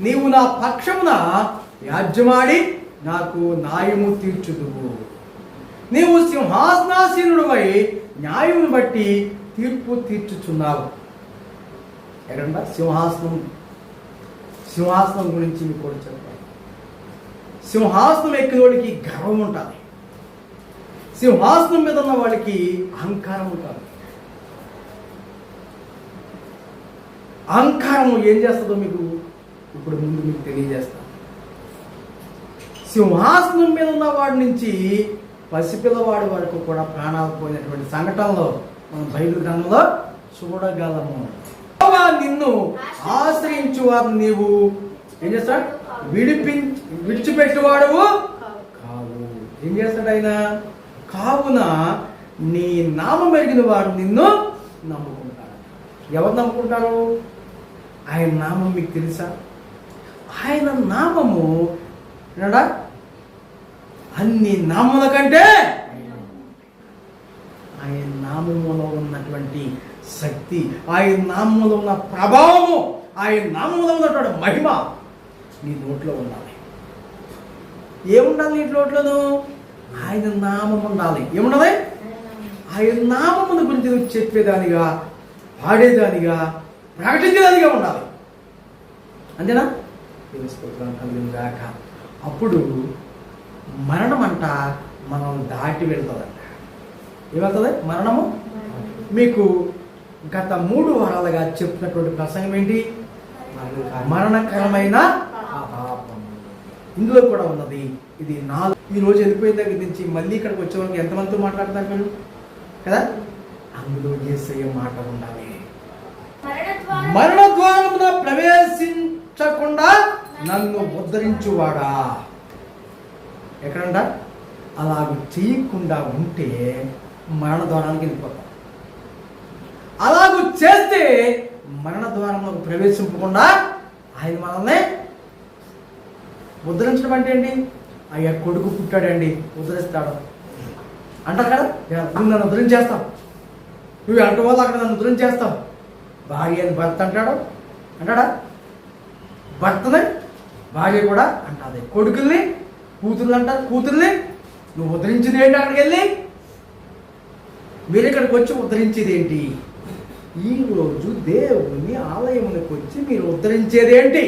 నీవు నా పక్షమున వ్యాజ్యమాడి నాకు న్యాయము తీర్చుదువు. నీవు సింహాసనాసీనుడివై న్యాయమును బట్టి తీర్పు తీర్చుచున్నావు. ఎక్కడంట సింహాసనం గురించి మీకు కూడా చెప్పాలి. సింహాసనం ఎక్కినోడికి గర్వం ఉంటుంది. సింహాసనం మీద ఉన్న వాడికి అహంకారం ఉంటుంది. అహంకారం ఏం చేస్తుందో మీకు ఇప్పుడు ముందు మీకు తెలియజేస్తాను. సింహాసనం మీద ఉన్న వాడి నుంచి పసిపిల్లవాడి వరకు కూడా ప్రాణాలు పోయినటువంటి సంఘటనలో మనం బైబిల్ గ్రంథంలో చూడగలము. నిన్ను ఆశ్రయించు వారు నీవు ఏం చేస్తాడు? విడిచిపెట్టువాడు కావు. ఏం చేస్తాడు ఆయన? కావున నీ నామం ఎరిగిన వాడు నిన్ను నమ్ముకుంటాడు. ఎవరు నమ్ముకుంటారు? ఆయన నామం మీకు తెలుసా? ఆయన నామము అన్ని నామముల కంటే ఆయన నామములో ఉన్నటువంటి శక్తి, ఆయన నామములో ఉన్న ప్రభావము, ఆయన నామములో ఉన్నటువంటి మహిమ నీ నోట్లో ఉండాలి. ఏముండాలి నీ నోట్లోనూ? ఆయన నామం ఉండాలి. ఏముండాలి? ఆయన నామమును గురించి చెప్పేదానిగా, పాడేదానిగా, ప్రకటించేదానిగా ఉండాలి. అంతేనా? కలిగిందాక అప్పుడు మరణం అంట మనం దాటి వెళ్తుందంట. ఏమవుతుంది మరణము? మీకు గత 3 వారాలుగా చెప్పినటువంటి ప్రసంగం ఏంటి? మరణకరమైన పాపం. ఇందులో కూడా ఉన్నది. ఇది 4 ఈ రోజు వెళ్ళిపోయిన దగ్గర నుంచి మళ్ళీ ఇక్కడికి వచ్చేవాళ్ళకి ఎంతమందితో మాట్లాడుతున్నారు మీరు కదా? అందులో యేసయ్య మాట ఉండాలి. మరణ ద్వారమున ప్రవేశించకుండా నన్ను ఉద్ధరించువాడా. ఎక్కడంట? అలాగ చేయకుండా ఉంటే మరణ ద్వారానికి వెళ్ళిపోతాం. అలాగూ చేస్తే మరణ ద్వారంలో ప్రవేశింపకుండా ఆయన మనల్ని ఉద్ధరించడం అంటే ఏంటి? అయ్యా కొడుకు పుట్టాడండి ఉద్ధరిస్తాడు అంటారు కదా. నువ్వు నన్ను ఉద్ధరించేస్తావు, నువ్వు అంట వల్ల అక్కడ నన్ను ఉద్ధరించేస్తావు. భార్య అని భర్త అంటాడా? భర్తని భార్య కూడా అంటాది. కొడుకుల్ని కూతుర్లు అంటారు. కూతుర్ని నువ్వు ఉద్ధరించింది ఏంటి? అక్కడికి వెళ్ళి మీరు ఇక్కడికి వచ్చి ఉద్ధరించేది ఏంటి? ఈరోజు దేవుని ఆలయములకు వచ్చి మీరు ఉద్ధరించేది ఏంటి?